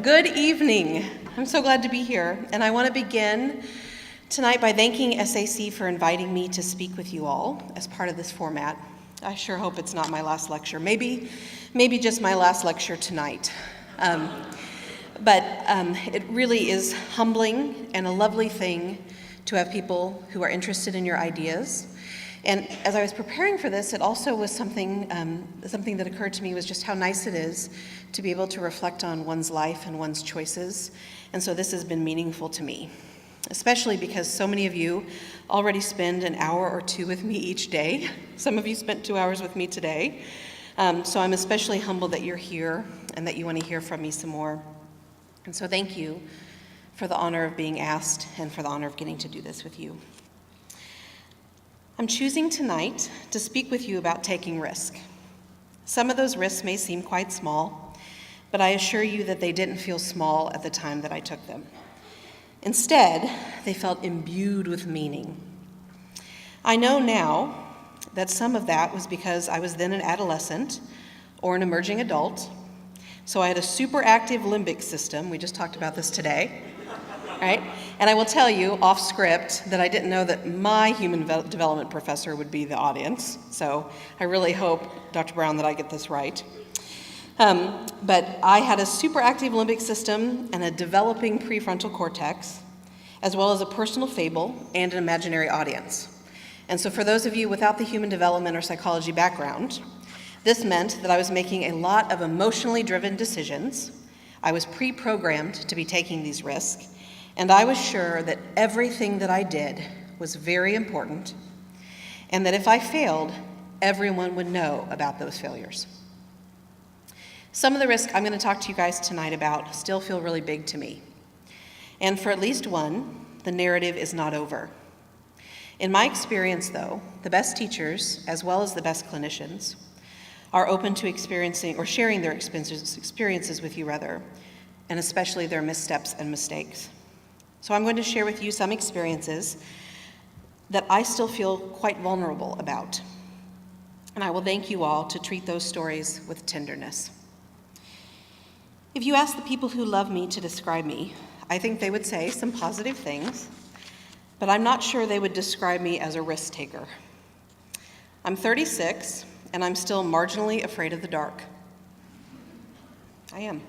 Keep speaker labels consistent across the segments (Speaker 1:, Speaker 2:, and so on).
Speaker 1: Good evening. I'm so glad to be here, and I want to begin tonight by thanking SAC for inviting me to speak with you all as part of this format. I sure hope it's not my last lecture. Maybe just my last lecture tonight. But it really is humbling and a lovely thing to have people who are interested in your ideas. And as I was preparing for this, it also was something that occurred to me was just how nice it is to be able to reflect on one's life and one's choices. And so this has been meaningful to me, especially because so many of you already spend an hour or two with me each day. Some of you spent 2 hours with me today. So I'm especially humbled that you're here and that you want to hear from me some more. And so thank you for the honor of being asked and for the honor of getting to do this with you. I'm choosing tonight to speak with you about taking risk. Some of those risks may seem quite small, but I assure you that they didn't feel small at the time that I took them. Instead, they felt imbued with meaning. I know now that some of that was because I was then an adolescent or an emerging adult, so I had a super active limbic system. We just talked about this today. Right? And I will tell you off script that I didn't know that my human development professor would be the audience. So I really hope, Dr. Brown, that I get this right. But I had a super active limbic system and a developing prefrontal cortex, as well as a personal fable and an imaginary audience. And so for those of you without the human development or psychology background, this meant that I was making a lot of emotionally driven decisions. I was pre-programmed to be taking these risks. And I was sure that everything that I did was very important, and that if I failed, everyone would know about those failures. Some of the risks I'm going to talk to you guys tonight about still feel really big to me. And for at least one, the narrative is not over. In my experience, though, the best teachers, as well as the best clinicians, are open to experiencing or sharing their experiences with you, and especially their missteps and mistakes. So I'm going to share with you some experiences that I still feel quite vulnerable about. And I will thank you all to treat those stories with tenderness. If you ask the people who love me to describe me, I think they would say some positive things, but I'm not sure they would describe me as a risk taker. I'm 36, and I'm still marginally afraid of the dark. I am.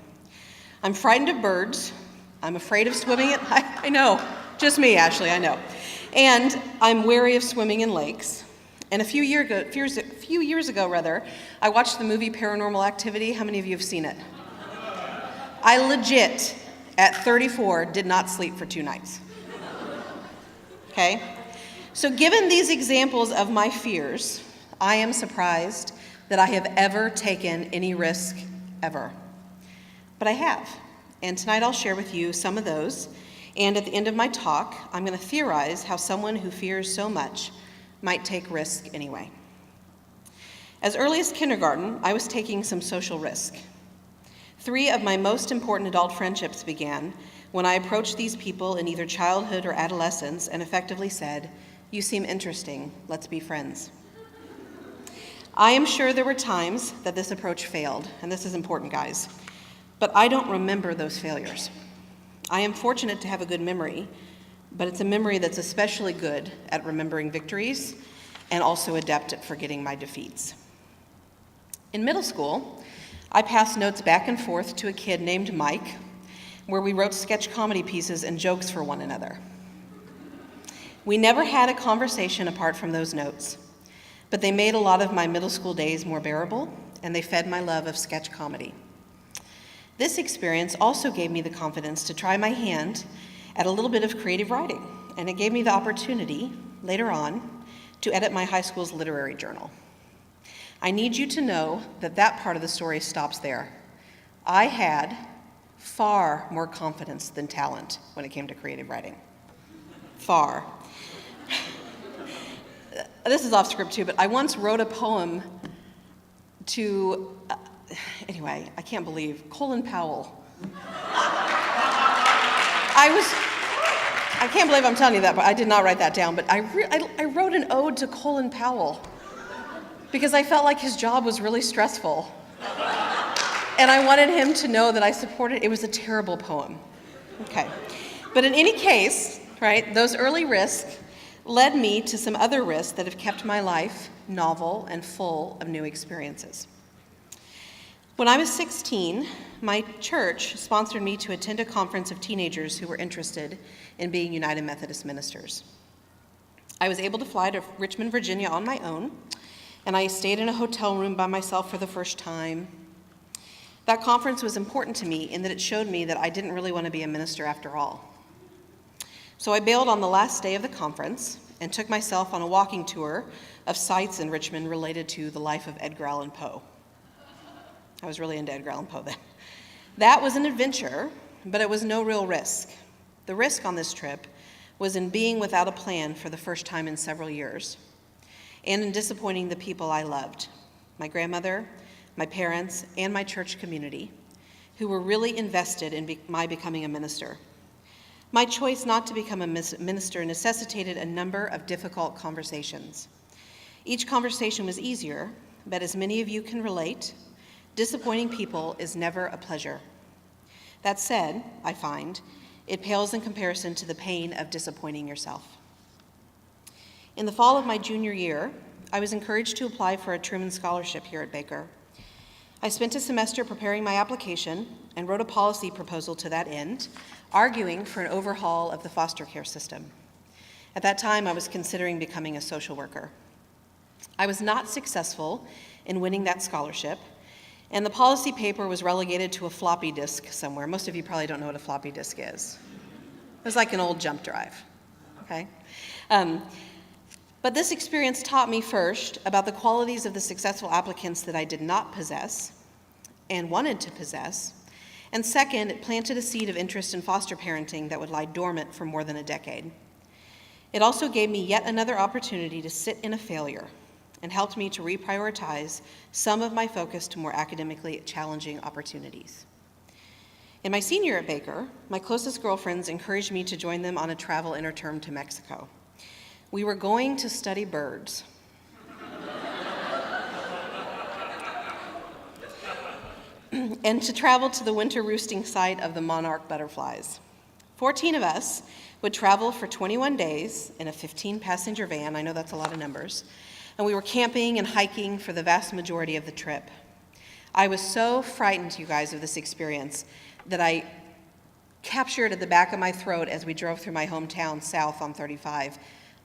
Speaker 1: I'm frightened of birds. I'm afraid of swimming in, I know, just me, Ashley, I know. And I'm wary of swimming in lakes. And a few years ago, I watched the movie Paranormal Activity. How many of you have seen it? I legit, at 34, did not sleep for 2 nights. Okay? So given these examples of my fears, I am surprised that I have ever taken any risk ever. But I have. And tonight I'll share with you some of those, and at the end of my talk, I'm going to theorize how someone who fears so much might take risk anyway. As early as kindergarten, I was taking some social risk. 3 of my most important adult friendships began when I approached these people in either childhood or adolescence and effectively said, "You seem interesting, let's be friends." I am sure there were times that this approach failed, and this is important, guys. But I don't remember those failures. I am fortunate to have a good memory, but it's a memory that's especially good at remembering victories and also adept at forgetting my defeats. In middle school, I passed notes back and forth to a kid named Mike, where we wrote sketch comedy pieces and jokes for one another. We never had a conversation apart from those notes, but they made a lot of my middle school days more bearable, and they fed my love of sketch comedy. This experience also gave me the confidence to try my hand at a little bit of creative writing, and it gave me the opportunity, later on, to edit my high school's literary journal. I need you to know that that part of the story stops there. I had far more confidence than talent when it came to creative writing. Far. This is off script too, but I once wrote a poem to anyway, I can't believe, Colin Powell. I can't believe I'm telling you that, but I did not write that down, but I wrote an ode to Colin Powell because I felt like his job was really stressful. And I wanted him to know that I supported. It was a terrible poem. Okay. But in any case, right, those early risks led me to some other risks that have kept my life novel and full of new experiences. When I was 16, my church sponsored me to attend a conference of teenagers who were interested in being United Methodist ministers. I was able to fly to Richmond, Virginia on my own, and I stayed in a hotel room by myself for the first time. That conference was important to me in that it showed me that I didn't really want to be a minister after all. So I bailed on the last day of the conference and took myself on a walking tour of sites in Richmond related to the life of Edgar Allan Poe. I was really into Edgar Allan Poe then. That was an adventure, but it was no real risk. The risk on this trip was in being without a plan for the first time in several years, and in disappointing the people I loved, my grandmother, my parents, and my church community, who were really invested in my becoming a minister. My choice not to become a minister necessitated a number of difficult conversations. Each conversation was easier, but as many of you can relate, disappointing people is never a pleasure. That said, I find, it pales in comparison to the pain of disappointing yourself. In the fall of my junior year, I was encouraged to apply for a Truman Scholarship here at Baker. I spent a semester preparing my application and wrote a policy proposal to that end, arguing for an overhaul of the foster care system. At that time, I was considering becoming a social worker. I was not successful in winning that scholarship, and the policy paper was relegated to a floppy disk somewhere. Most of you probably don't know what a floppy disk is. It was like an old jump drive, okay? But this experience taught me first about the qualities of the successful applicants that I did not possess and wanted to possess, and second, it planted a seed of interest in foster parenting that would lie dormant for more than a decade. It also gave me yet another opportunity to sit in a failure and helped me to reprioritize some of my focus to more academically challenging opportunities. In my senior year at Baker, my closest girlfriends encouraged me to join them on a travel interterm to Mexico. We were going to study birds. And to travel to the winter roosting site of the monarch butterflies. 14 of us would travel for 21 days in a 15-passenger van. I know that's a lot of numbers. And we were camping and hiking for the vast majority of the trip. I was so frightened, you guys, of this experience that I captured at the back of my throat as we drove through my hometown south on 35.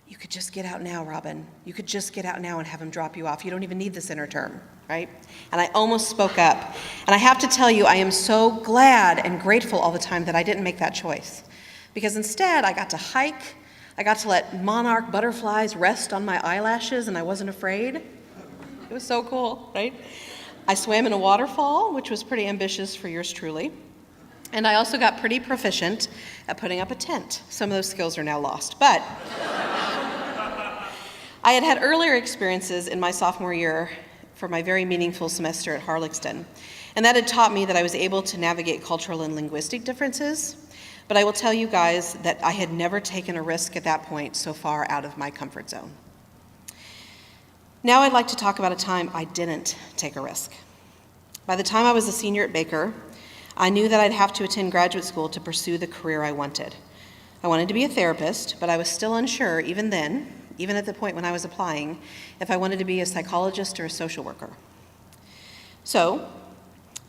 Speaker 1: You could just get out now, Robyn. You could just get out now and have him drop you off. You don't even need this interterm, right? And I almost spoke up. And I have to tell you, I am so glad and grateful all the time that I didn't make that choice. Because instead, I got to hike. I got to let monarch butterflies rest on my eyelashes, and I wasn't afraid. It was so cool, right? I swam in a waterfall, which was pretty ambitious for yours truly. And I also got pretty proficient at putting up a tent. Some of those skills are now lost. But I had earlier experiences in my sophomore year for my very meaningful semester at Harlexton. And that had taught me that I was able to navigate cultural and linguistic differences. But I will tell you guys that I had never taken a risk at that point so far out of my comfort zone. Now I'd like to talk about a time I didn't take a risk. By the time I was a senior at Baker, I knew that I'd have to attend graduate school to pursue the career I wanted. I wanted to be a therapist, but I was still unsure, even then, even at the point when I was applying, if I wanted to be a psychologist or a social worker. So,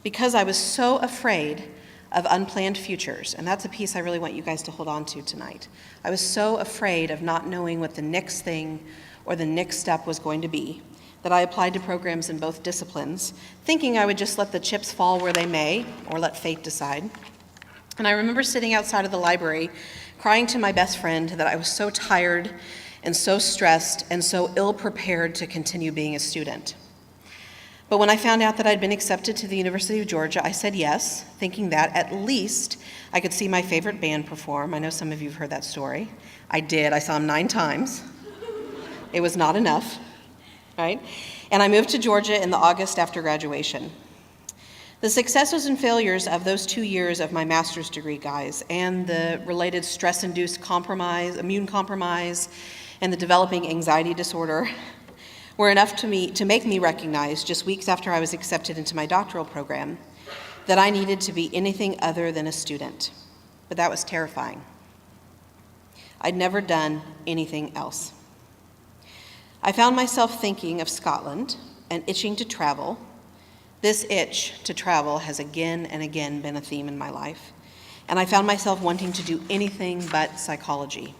Speaker 1: because I was so afraid of unplanned futures, and that's a piece I really want you guys to hold on to tonight. I was so afraid of not knowing what the next thing or the next step was going to be that I applied to programs in both disciplines, thinking I would just let the chips fall where they may, or let fate decide. And I remember sitting outside of the library, crying to my best friend that I was so tired and so stressed and so ill-prepared to continue being a student. But when I found out that I'd been accepted to the University of Georgia, I said yes, thinking that at least I could see my favorite band perform. I know some of you have heard that story. I did. I saw them 9 times. It was not enough, right? And I moved to Georgia in the August after graduation. The successes and failures of those 2 years of my master's degree, guys, and the related stress-induced immune compromise, and the developing anxiety disorder were enough to make me recognize, just weeks after I was accepted into my doctoral program, that I needed to be anything other than a student, but that was terrifying. I'd never done anything else. I found myself thinking of Scotland and itching to travel. This itch to travel has again and again been a theme in my life, and I found myself wanting to do anything but psychology.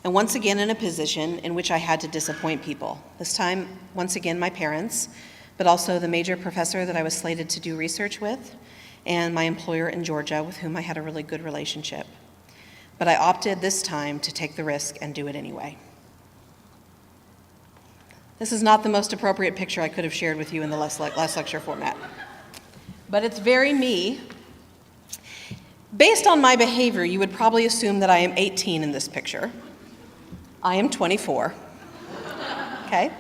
Speaker 1: And once again in a position in which I had to disappoint people. This time, once again, my parents, but also the major professor that I was slated to do research with, and my employer in Georgia with whom I had a really good relationship. But I opted this time to take the risk and do it anyway. This is not the most appropriate picture I could have shared with you in the last lecture format, but it's very me. Based on my behavior, you would probably assume that I am 18 in this picture. I am 24, okay?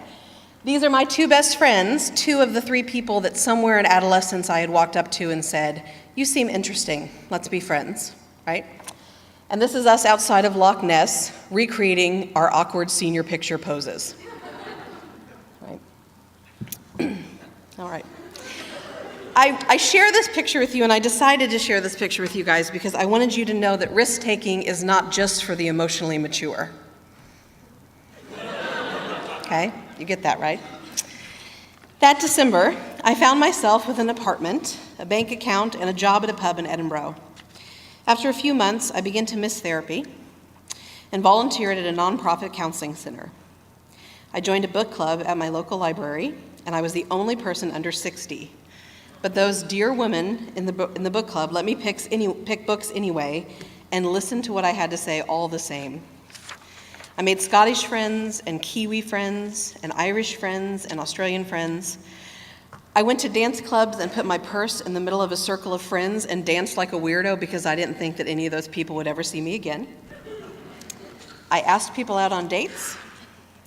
Speaker 1: These are my two best friends, two of the three people that somewhere in adolescence I had walked up to and said, "You seem interesting, let's be friends," right? And this is us outside of Loch Ness recreating our awkward senior picture poses, right? All right. I share this picture with you, and I decided to share this picture with you guys because I wanted you to know that risk-taking is not just for the emotionally mature. Okay, you get that, right? That December, I found myself with an apartment, a bank account, and a job at a pub in Edinburgh. After a few months, I began to miss therapy and volunteered at a nonprofit counseling center. I joined a book club at my local library, and I was the only person under 60. But those dear women in the book club let me pick books anyway and listen to what I had to say all the same. I made Scottish friends and Kiwi friends and Irish friends and Australian friends. I went to dance clubs and put my purse in the middle of a circle of friends and danced like a weirdo because I didn't think that any of those people would ever see me again. I asked people out on dates.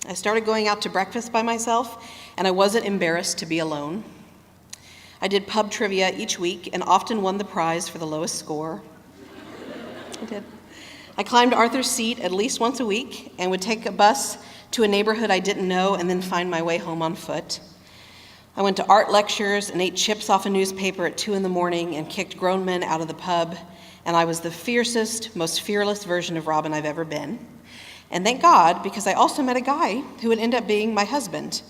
Speaker 1: I started going out to breakfast by myself, and I wasn't embarrassed to be alone. I did pub trivia each week and often won the prize for the lowest score. I did. I climbed Arthur's Seat at least once a week and would take a bus to a neighborhood I didn't know and then find my way home on foot. I went to art lectures and ate chips off a newspaper at 2 a.m. and kicked grown men out of the pub, and I was the fiercest, most fearless version of Robyn I've ever been. And thank God, because I also met a guy who would end up being my husband,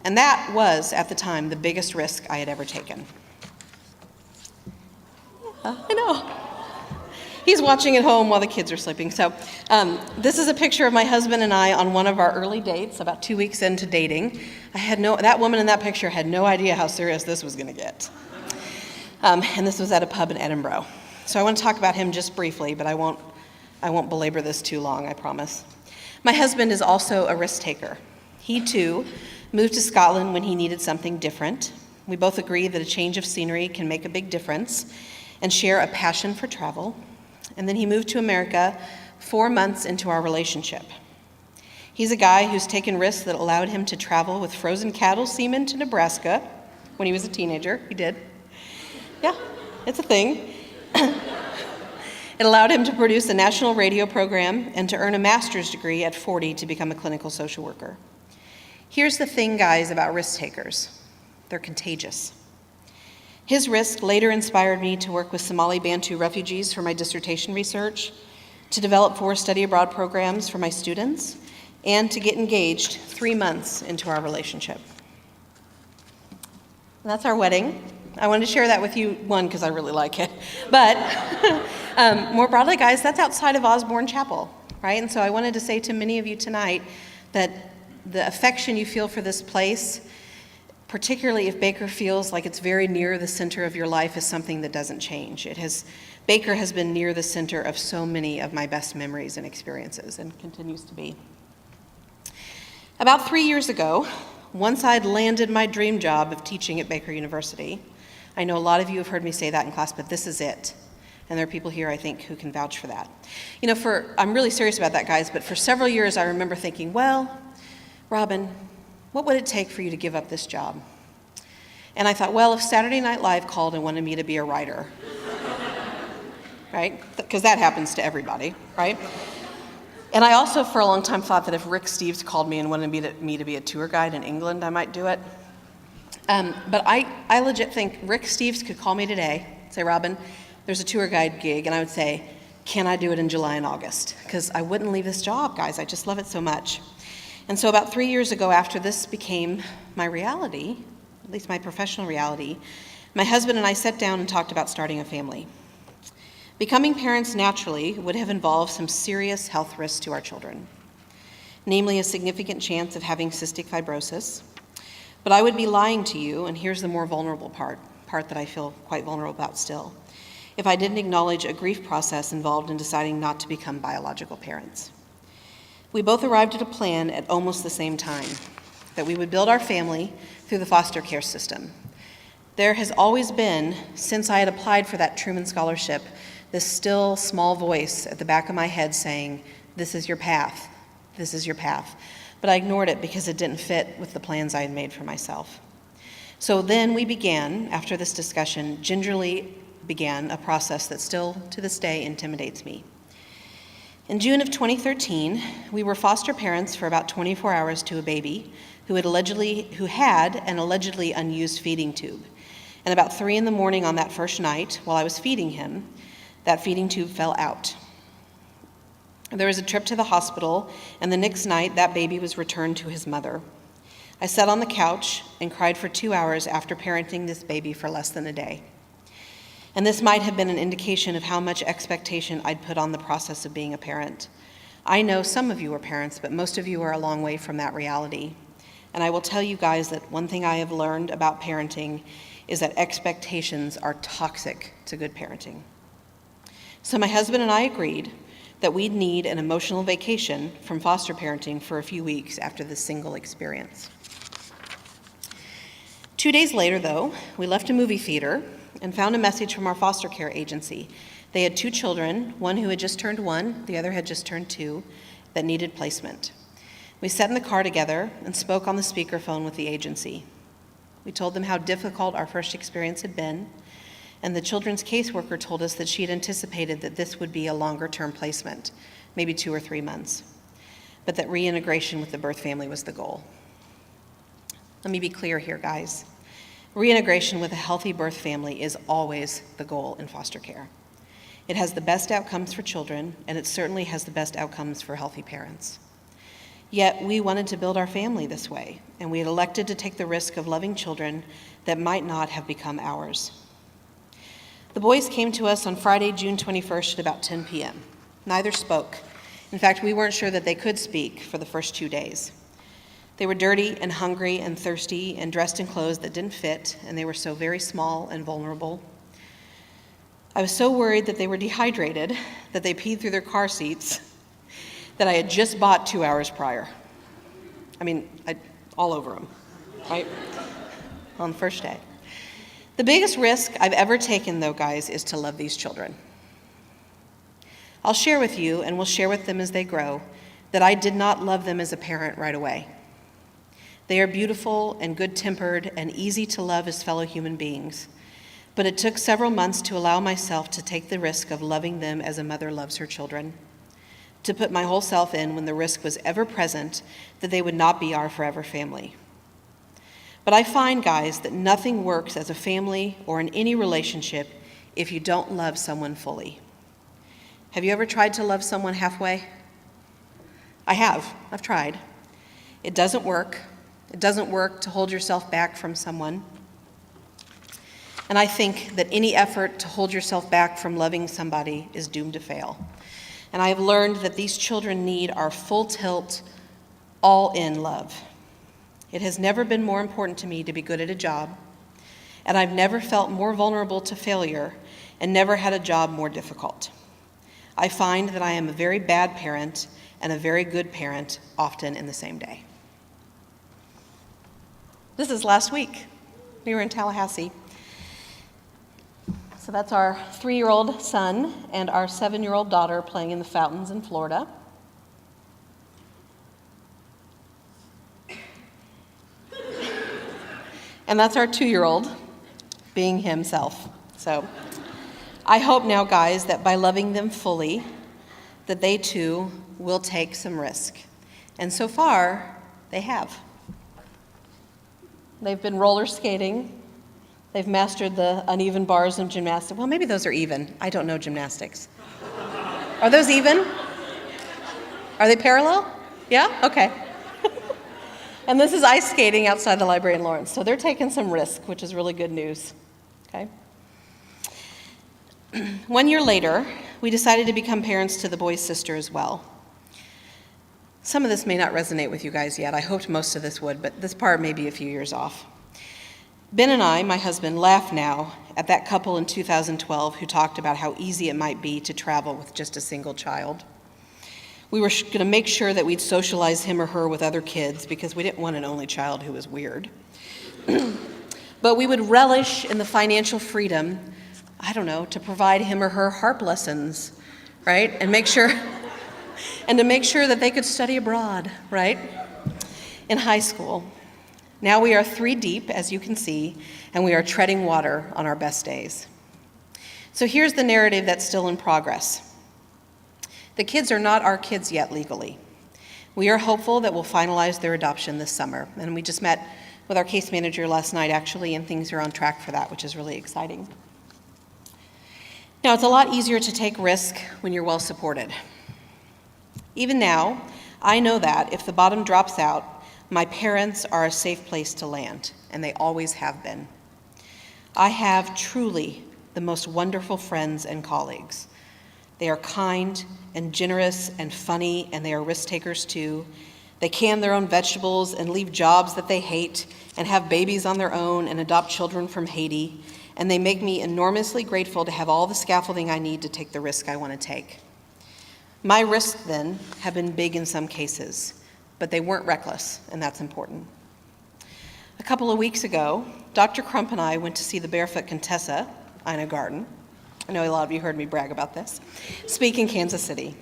Speaker 1: and that was, at the time, the biggest risk I had ever taken. Yeah, I know. He's watching at home while the kids are sleeping. So this is a picture of my husband and I on one of our early dates, about 2 weeks into dating. That woman in that picture had no idea how serious this was gonna get. And this was at a pub in Edinburgh. So I want to talk about him just briefly, but I won't belabor this too long, I promise. My husband is also a risk taker. He too moved to Scotland when he needed something different. We both agree that a change of scenery can make a big difference and share a passion for travel. And then he moved to America 4 months into our relationship. He's a guy who's taken risks that allowed him to travel with frozen cattle semen to Nebraska when he was a teenager. He did. Yeah, it's a thing. It allowed him to produce a national radio program and to earn a master's degree at 40 to become a clinical social worker. Here's the thing, guys, about risk takers. They're contagious. His risk later inspired me to work with Somali Bantu refugees for my dissertation research, to develop 4 study abroad programs for my students, and to get engaged 3 months into our relationship. And that's our wedding. I wanted to share that with you, one, because I really like it, but more broadly, guys, that's outside of Osborne Chapel, right? And so I wanted to say to many of you tonight that the affection you feel for this place, particularly if Baker feels like it's very near the center of your life, is something that doesn't change. Baker has been near the center of so many of my best memories and experiences and continues to be. About 3 years ago, once I'd landed my dream job of teaching at Baker University, I know a lot of you have heard me say that in class, but this is it. And there are people here, I think, who can vouch for that. You know, I'm really serious about that, guys, but for several years I remember thinking, well, Robyn, what would it take for you to give up this job? And I thought, well, if Saturday Night Live called and wanted me to be a writer, right? Because that happens to everybody, right? And I also, for a long time, thought that if Rick Steves called me and wanted me to be a tour guide in England, I might do it. But I legit think Rick Steves could call me today, say, Robyn, there's a tour guide gig, and I would say, can I do it in July and August? Because I wouldn't leave this job, guys. I just love it so much. And so about 3 years ago, after this became my reality, at least my professional reality, my husband and I sat down and talked about starting a family. Becoming parents naturally would have involved some serious health risks to our children, namely a significant chance of having cystic fibrosis. But I would be lying to you, and here's the more vulnerable part that I feel quite vulnerable about still, if I didn't acknowledge a grief process involved in deciding not to become biological parents. We both arrived at a plan at almost the same time, that we would build our family through the foster care system. There has always been, since I had applied for that Truman Scholarship, this still small voice at the back of my head saying, this is your path, this is your path. But I ignored it because it didn't fit with the plans I had made for myself. So then we began, after this discussion, gingerly began a process that still to this day intimidates me. In June of 2013, we were foster parents for about 24 hours to a baby who had an allegedly unused feeding tube. And about 3 a.m. on that first night, while I was feeding him, that feeding tube fell out. There was a trip to the hospital, and the next night, that baby was returned to his mother. I sat on the couch and cried for 2 hours after parenting this baby for less than a day. And this might have been an indication of how much expectation I'd put on the process of being a parent. I know some of you are parents, but most of you are a long way from that reality. And I will tell you guys that one thing I have learned about parenting is that expectations are toxic to good parenting. So my husband and I agreed that we'd need an emotional vacation from foster parenting for a few weeks after this single experience. 2 days later, though, we left a movie theater and found a message from our foster care agency. They had 2 children, one who had just turned 1, the other had just turned 2, that needed placement. We sat in the car together and spoke on the speakerphone with the agency. We told them how difficult our first experience had been, and the children's caseworker told us that she had anticipated that this would be a longer-term placement, maybe 2 or 3 months, but that reintegration with the birth family was the goal. Let me be clear here, guys. Reintegration with a healthy birth family is always the goal in foster care. It has the best outcomes for children, and it certainly has the best outcomes for healthy parents. Yet we wanted to build our family this way, and we had elected to take the risk of loving children that might not have become ours. The boys came to us on Friday, June 21st at about 10 p.m. Neither spoke. In fact, we weren't sure that they could speak for the first 2 days. They were dirty and hungry and thirsty and dressed in clothes that didn't fit, and they were so very small and vulnerable. I was so worried that they were dehydrated that they peed through their car seats that I had just bought 2 hours prior. All over them, right? On the first day. The biggest risk I've ever taken, though, guys, is to love these children. I'll share with you, and we'll share with them as they grow, that I did not love them as a parent right away. They are beautiful and good-tempered and easy to love as fellow human beings, but it took several months to allow myself to take the risk of loving them as a mother loves her children, to put my whole self in when the risk was ever present that they would not be our forever family. But I find, guys, that nothing works as a family or in any relationship if you don't love someone fully. Have you ever tried to love someone halfway? I have. I've tried. It doesn't work. It doesn't work to hold yourself back from someone. And I think that any effort to hold yourself back from loving somebody is doomed to fail. And I have learned that these children need our full tilt, all-in love. It has never been more important to me to be good at a job, and I've never felt more vulnerable to failure and never had a job more difficult. I find that I am a very bad parent and a very good parent, often in the same day. This is last week. We were in Tallahassee. So that's our 3-year-old son and our 7-year-old daughter playing in the fountains in Florida. And that's our 2-year-old being himself. So I hope now, guys, that by loving them fully, that they too will take some risk. And so far, they have. They've been roller skating. They've mastered the uneven bars of gymnastics. Well, maybe those are even. I don't know gymnastics. Are those even? Are they parallel? Yeah? Okay. And this is ice skating outside the library in Lawrence. So they're taking some risk, which is really good news. Okay. 1 year later, we decided to become parents to the boy's sister as well. Some of this may not resonate with you guys yet. I hoped most of this would, but this part may be a few years off. Ben and I, my husband, laugh now at that couple in 2012 who talked about how easy it might be to travel with just a single child. We were going to make sure that we'd socialize him or her with other kids because we didn't want an only child who was weird. But we would relish in the financial freedom, I don't know, to provide him or her harp lessons, right? And to make sure that they could study abroad, right? In high school. Now we are 3 deep, as you can see, and we are treading water on our best days. So here's the narrative that's still in progress. The kids are not our kids yet legally. We are hopeful that we'll finalize their adoption this summer, and we just met with our case manager last night, actually, and things are on track for that, which is really exciting. Now, it's a lot easier to take risk when you're well supported. Even now, I know that if the bottom drops out, my parents are a safe place to land, and they always have been. I have truly the most wonderful friends and colleagues. They are kind and generous and funny, and they are risk takers too. They can their own vegetables and leave jobs that they hate and have babies on their own and adopt children from Haiti, and they make me enormously grateful to have all the scaffolding I need to take the risk I want to take. My risks, then, have been big in some cases, but they weren't reckless, and that's important. A couple of weeks ago, Dr. Crump and I went to see the barefoot Contessa, Ina Garten. I know a lot of you heard me brag about this, speak in Kansas City.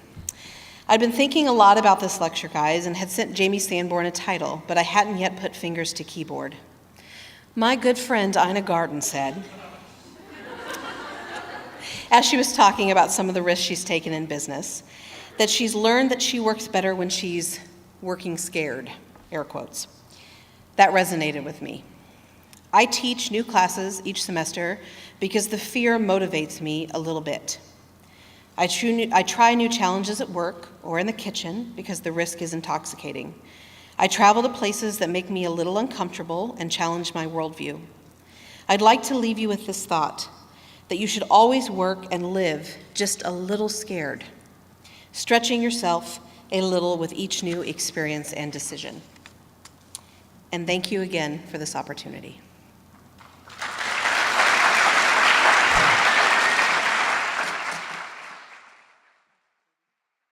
Speaker 1: I'd been thinking a lot about this lecture, guys, and had sent Jamie Sanborn a title, but I hadn't yet put fingers to keyboard. My good friend Ina Garten said, as she was talking about some of the risks she's taken in business, that she's learned that she works better when she's working scared, air quotes. That resonated with me. I teach new classes each semester because the fear motivates me a little bit. I try new challenges at work or in the kitchen because the risk is intoxicating. I travel to places that make me a little uncomfortable and challenge my worldview. I'd like to leave you with this thought, that you should always work and live just a little scared, stretching yourself a little with each new experience and decision. And thank you again for this opportunity.